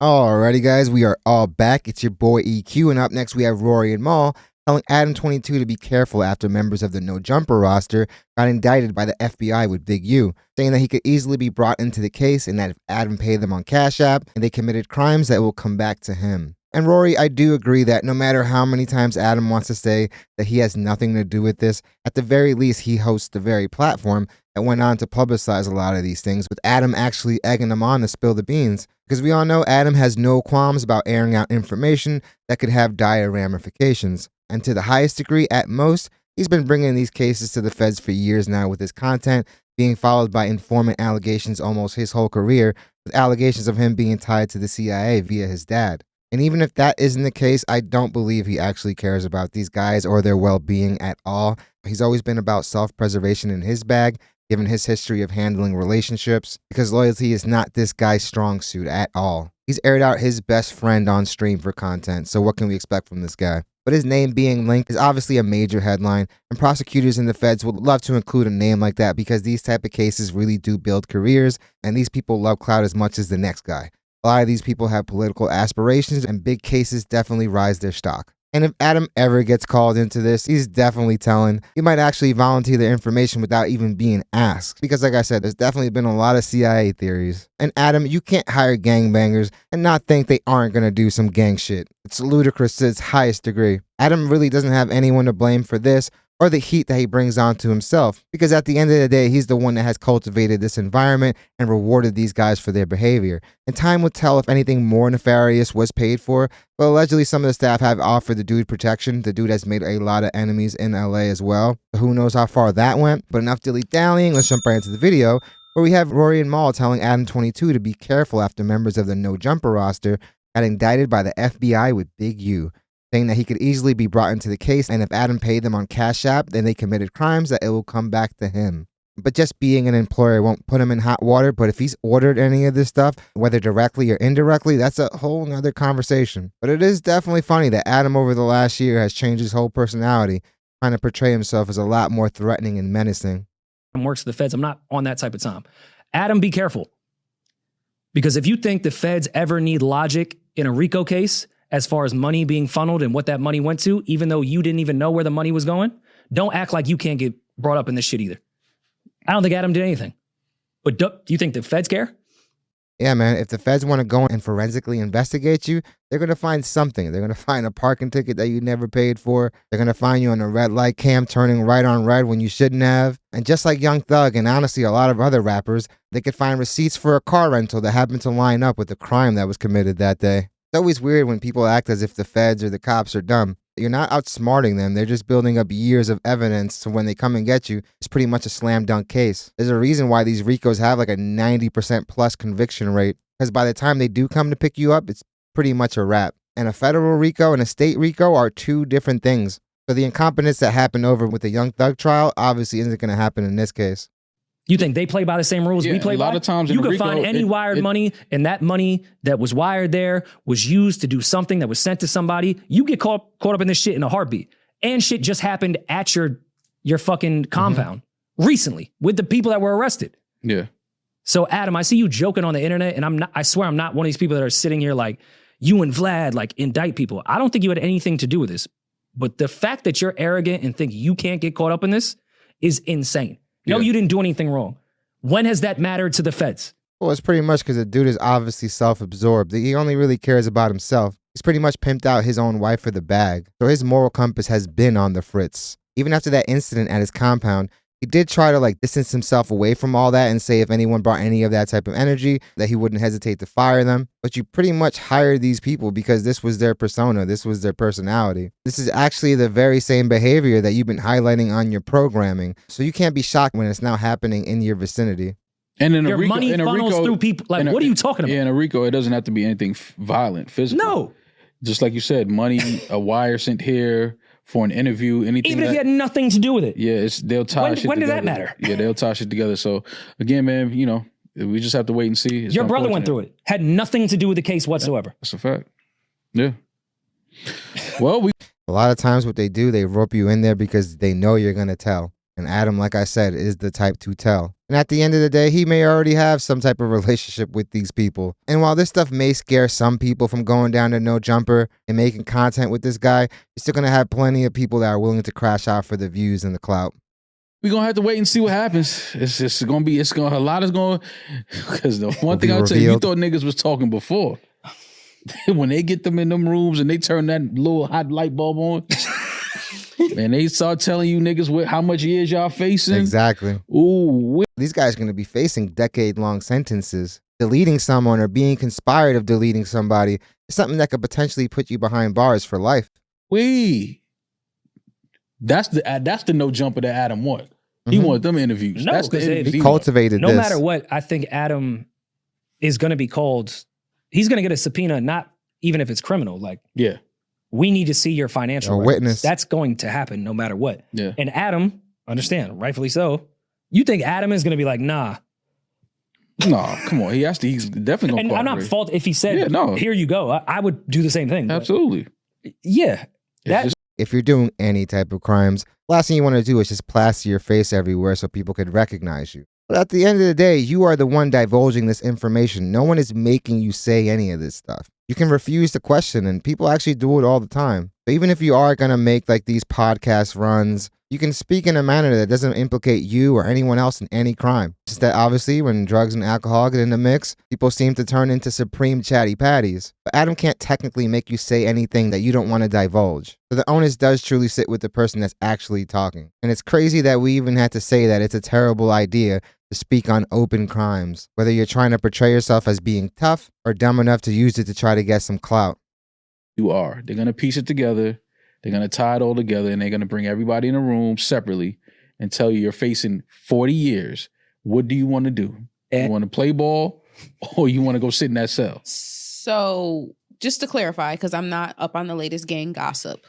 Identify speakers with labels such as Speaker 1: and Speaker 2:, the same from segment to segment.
Speaker 1: Alrighty guys, we are all back. It's your boy EQ, and up next we have Rory and Maul telling Adam22 to be careful after members of the No Jumper roster got indicted by the FBI with Big U, saying that he could easily be brought into the case and that if Adam paid them on Cash App and they committed crimes, that will come back to him. And Rory, I do agree that no matter how many times Adam wants to say that he has nothing to do with this, at the very least he hosts the very platform that went on to publicize a lot of these things, with Adam actually egging them on to spill the beans. Because we all know Adam has no qualms about airing out information that could have dire ramifications. And to the highest degree, at most, he's been bringing these cases to the feds for years now, with his content being followed by informant allegations almost his whole career, with allegations of him being tied to the CIA via his dad. And even if that isn't the case, I don't believe he actually cares about these guys or their well-being at all. He's always been about self-preservation in his bag, given his history of handling relationships, because loyalty is not this guy's strong suit at all. He's aired out his best friend on stream for content, so what can we expect from this guy? But his name being linked is obviously a major headline, and prosecutors and the feds would love to include a name like that because these type of cases really do build careers, and these people love clout as much as the next guy. A lot of these people have political aspirations, and big cases definitely rise their stock. And if Adam ever gets called into this, he's definitely telling. He might actually volunteer the information without even being asked. Because like I said, there's definitely been a lot of CIA theories. And Adam, you can't hire gangbangers and not think they aren't going to do some gang shit. It's ludicrous to its highest degree. Adam really doesn't have anyone to blame for this or the heat that he brings onto himself, because at the end of the day, he's the one that has cultivated this environment and rewarded these guys for their behavior. And time will tell if anything more nefarious was paid for, but allegedly some of the staff have offered the dude protection. The dude has made a lot of enemies in LA as well. Who knows how far that went, but enough dilly-dallying, let's jump right into the video, where we have Rory and Maul telling Adam22 to be careful after members of the No Jumper roster got indicted by the FBI with Big U, saying that he could easily be brought into the case, and if Adam paid them on Cash App, then they committed crimes, that it will come back to him. But just being an employer won't put him in hot water, but if he's ordered any of this stuff, whether directly or indirectly, that's a whole nother conversation. But it is definitely funny that Adam over the last year has changed his whole personality, trying to portray himself as a lot more threatening and menacing.
Speaker 2: Works for the feds. I'm not on that type of time. Adam, be careful. Because if you think the feds ever need logic in a RICO case, as far as money being funneled and what that money went to, even though you didn't even know where the money was going, don't act like you can't get brought up in this shit either. I don't think Adam did anything. But do you think the feds care?
Speaker 1: Yeah, man, if the feds want to go and forensically investigate you, they're going to find something. They're going to find a parking ticket that you never paid for. They're going to find you on a red light cam turning right on red when you shouldn't have. And just like Young Thug and honestly a lot of other rappers, they could find receipts for a car rental that happened to line up with the crime that was committed that day. It's always weird when people act as if the feds or the cops are dumb. You're not outsmarting them. They're just building up years of evidence, so when they come and get you, it's pretty much a slam dunk case. There's a reason why these RICOs have like a 90% plus conviction rate, because by the time they do come to pick you up, it's pretty much a wrap. And a federal RICO and a state RICO are two different things. So the incompetence that happened over with the Young Thug trial obviously isn't going to happen in this case.
Speaker 2: You think they play by the same rules we play by?
Speaker 3: A lot of times
Speaker 2: you can find any wired money, and that money that was wired there was used to do something that was sent to somebody. You get caught up in this shit in a heartbeat. And shit just happened at your fucking compound recently with the people that were arrested.
Speaker 3: Yeah.
Speaker 2: So Adam, I see you joking on the internet, and I swear I'm not one of these people that are sitting here like, you and Vlad like indict people. I don't think you had anything to do with this. But the fact that you're arrogant and think you can't get caught up in this is insane. No, you didn't do anything wrong. When has that mattered to the feds?
Speaker 1: Well, it's pretty much because the dude is obviously self-absorbed. He only really cares about himself. He's pretty much pimped out his own wife for the bag. So his moral compass has been on the fritz. Even after that incident at his compound, he did try to like distance himself away from all that and say if anyone brought any of that type of energy, that he wouldn't hesitate to fire them. But you pretty much hired these people because this was their persona. This was their personality. This is actually the very same behavior that you've been highlighting on your programming. So you can't be shocked when it's now happening in your vicinity.
Speaker 3: And in
Speaker 2: your money funnels through people. Like, what are you talking about?
Speaker 3: Yeah, in a RICO, it doesn't have to be anything violent, physical.
Speaker 2: No.
Speaker 3: Just like you said, money, a wire sent here for an interview, anything.
Speaker 2: Even if you had nothing to do with it.
Speaker 3: Yeah, they'll tie shit together.
Speaker 2: When did that matter?
Speaker 3: Yeah, they'll tie shit together. So again, man, you know, we just have to wait and see.
Speaker 2: Your brother went through it. Had nothing to do with the case whatsoever.
Speaker 3: That's a fact. Yeah. Well,
Speaker 1: a lot of times what they do, they rope you in there because they know you're going to tell. And Adam, like I said, is the type to tell. And at the end of the day, he may already have some type of relationship with these people. And while this stuff may scare some people from going down to No Jumper and making content with this guy, you're still going to have plenty of people that are willing to crash out for the views and the clout.
Speaker 3: We're going to have to wait and see what happens. It's just going to be, a lot is going to, because the one thing I'll tell you, you thought niggas was talking before. When they get them in them rooms and they turn that little hot light bulb on, and they start telling you niggas how much years y'all facing.
Speaker 1: Exactly.
Speaker 3: Ooh.
Speaker 1: These guys are going to be facing decade-long sentences. Deleting someone or being conspired of deleting somebody is something that could potentially put you behind bars for life.
Speaker 3: That's the No Jumper that Adam wanted. He wanted them interviews.
Speaker 2: No,
Speaker 3: that's the interviews
Speaker 1: he cultivated
Speaker 2: no
Speaker 1: this.
Speaker 2: matter what, I think Adam is going to be called. He's going to get a subpoena, not even if it's criminal. Like,
Speaker 3: yeah,
Speaker 2: we need to see your financial records.
Speaker 1: Witness.
Speaker 2: That's going to happen no matter what.
Speaker 3: Yeah.
Speaker 2: And Adam, understand, rightfully so. You think Adam is going to be like, nah.
Speaker 3: No, come on. He's definitely going to.
Speaker 2: And I'm not fault if he said, here you go. I would do the same thing.
Speaker 3: Absolutely.
Speaker 2: Yeah.
Speaker 1: If you're doing any type of crimes, last thing you want to do is just plaster your face everywhere so people could recognize you. But at the end of the day, you are the one divulging this information. No one is making you say any of this stuff. You can refuse to question, and people actually do it all the time. But even if you are going to make like these podcast runs, you can speak in a manner that doesn't implicate you or anyone else in any crime. Just that obviously when drugs and alcohol get in the mix, people seem to turn into supreme chatty patties. But Adam can't technically make you say anything that you don't want to divulge. So the onus does truly sit with the person that's actually talking. And it's crazy that we even had to say that it's a terrible idea to speak on open crimes, whether you're trying to portray yourself as being tough or dumb enough to use it to try to get some clout.
Speaker 3: You are. They're going to piece it together. They're going to tie it all together, and they're going to bring everybody in a room separately and tell you you're facing 40 years. What do you want to do? You want to play ball or you want to go sit in that cell?
Speaker 4: So just to clarify, because I'm not up on the latest gang gossip,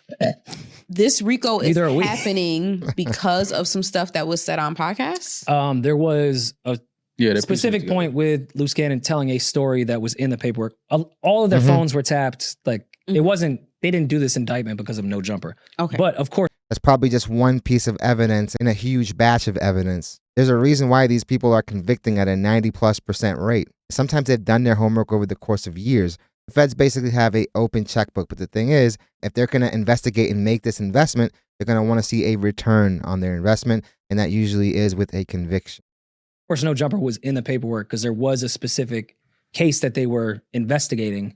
Speaker 4: this RICO is happening because of some stuff that was said on podcasts?
Speaker 2: There was a specific point with Loose Cannon telling a story that was in the paperwork. All of their phones were tapped. Like, it wasn't, they didn't do this indictment because of No Jumper. Okay. But of course,
Speaker 1: that's probably just one piece of evidence in a huge batch of evidence. There's a reason why these people are convicting at a 90+% rate. Sometimes they've done their homework over the course of years. The feds basically have an open checkbook, but the thing is, if they're going to investigate and make this investment, they're going to want to see a return on their investment, and that usually is with a conviction.
Speaker 2: Of course, No Jumper was in the paperwork because there was a specific case that they were investigating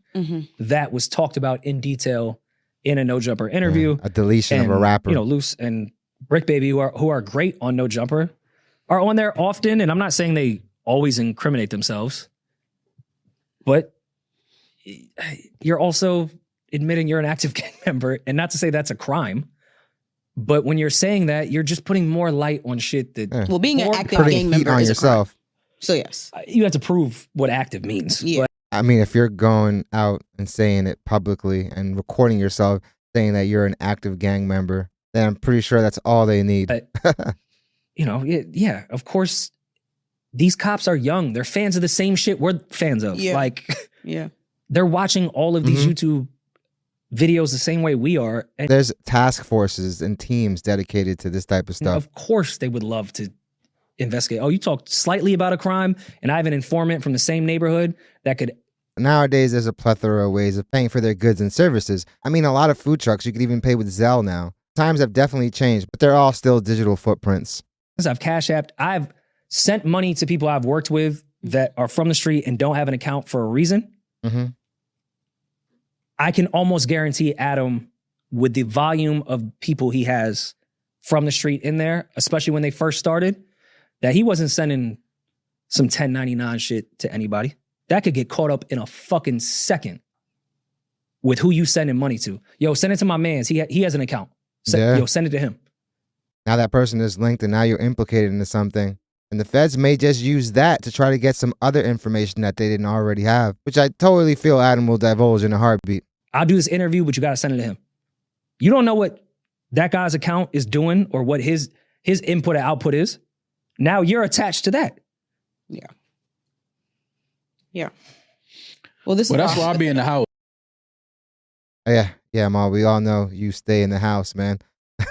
Speaker 2: that was talked about in detail in a No Jumper interview.
Speaker 1: A deletion of a rapper.
Speaker 2: You know, Loose and Brick Baby, who are great on No Jumper, are on there often. And I'm not saying they always incriminate themselves, but you're also admitting you're an active gang member, and not to say that's a crime. But when you're saying that, you're just putting more light on shit that...
Speaker 4: Well, being an active gang member is yourself. A crime. So yes.
Speaker 2: You have to prove what active means.
Speaker 4: Yeah.
Speaker 2: But,
Speaker 1: I mean, if you're going out and saying it publicly and recording yourself saying that you're an active gang member, then I'm pretty sure that's all they need.
Speaker 2: You know, yeah, of course, these cops are young. They're fans of the same shit we're fans of.
Speaker 4: Yeah.
Speaker 2: Like,
Speaker 4: yeah,
Speaker 2: they're watching all of these YouTube videos the same way we are. And
Speaker 1: there's task forces and teams dedicated to this type of stuff.
Speaker 2: Of course, they would love to investigate. Oh, you talked slightly about a crime, and I have an informant from the same neighborhood that could...
Speaker 1: Nowadays, there's a plethora of ways of paying for their goods and services. I mean, a lot of food trucks, you could even pay with Zelle now. Times have definitely changed, but they're all still digital footprints.
Speaker 2: I've Cash Apped. I've sent money to people I've worked with that are from the street and don't have an account for a reason. I can almost guarantee Adam, with the volume of people he has from the street in there, especially when they first started, that he wasn't sending some 1099 shit to anybody. That could get caught up in a fucking second with who you sending money to. Yo, send it to my mans. He has an account. Yo, send it to him.
Speaker 1: Now that person is linked and now you're implicated into something. And the feds may just use that to try to get some other information that they didn't already have, which I totally feel Adam will divulge in a heartbeat.
Speaker 2: I'll do this interview, but you got to send it to him. You don't know what that guy's account is doing or what his input or output is. Now you're attached to that.
Speaker 4: Yeah. Yeah. Well, that's
Speaker 3: why I be in the house.
Speaker 1: Yeah, Ma, we all know you stay in the house, man.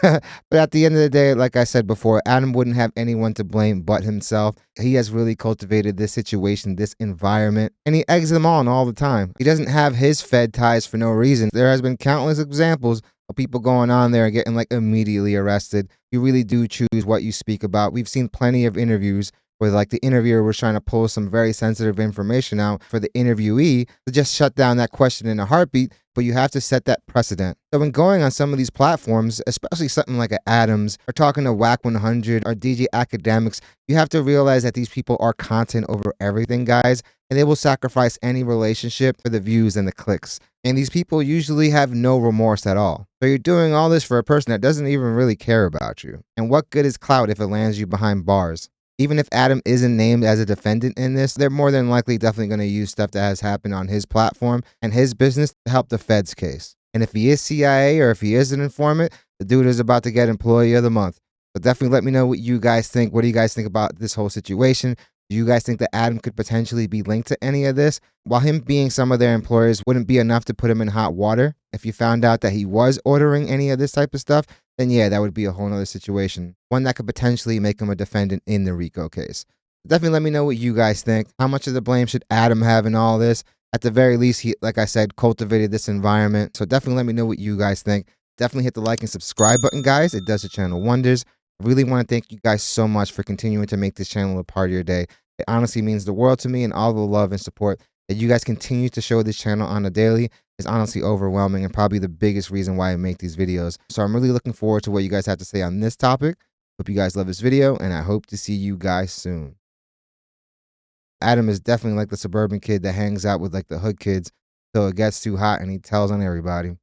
Speaker 1: But at the end of the day, like I said before, Adam wouldn't have anyone to blame but himself. He has really cultivated this situation, this environment, and he eggs them on all the time. He doesn't have his Fed ties for no reason. There has been countless examples of people going on there and getting like immediately arrested. You really do choose what you speak about. We've seen plenty of interviews where like the interviewer was trying to pull some very sensitive information out for the interviewee to just shut down that question in a heartbeat, but you have to set that precedent. So when going on some of these platforms, especially something like an Adams or talking to Whack 100 or DJ Academics, you have to realize that these people are content over everything, guys, and they will sacrifice any relationship for the views and the clicks. And these people usually have no remorse at all. So you're doing all this for a person that doesn't even really care about you. And what good is clout if it lands you behind bars? Even if Adam isn't named as a defendant in this, they're more than likely definitely going to use stuff that has happened on his platform and his business to help the Fed's case. And if he is CIA or if he is an informant, the dude is about to get Employee of the Month. So definitely let me know what you guys think. What do you guys think about this whole situation? Do you guys think that Adam could potentially be linked to any of this? While him being some of their employers wouldn't be enough to put him in hot water, if you found out that he was ordering any of this type of stuff, then yeah, that would be a whole nother situation. One that could potentially make him a defendant in the RICO case. Definitely let me know what you guys think. How much of the blame should Adam have in all this? At the very least, he, like I said, cultivated this environment. So definitely let me know what you guys think. Definitely hit the like and subscribe button, guys. It does the channel wonders. I really want to thank you guys so much for continuing to make this channel a part of your day. It honestly means the world to me, and all the love and support that you guys continue to show this channel on a daily is honestly overwhelming and probably the biggest reason why I make these videos. So I'm really looking forward to what you guys have to say on this topic. Hope you guys love this video, and I hope to see you guys soon. Adam is definitely like the suburban kid that hangs out with like the hood kids till it gets too hot and he tells on everybody.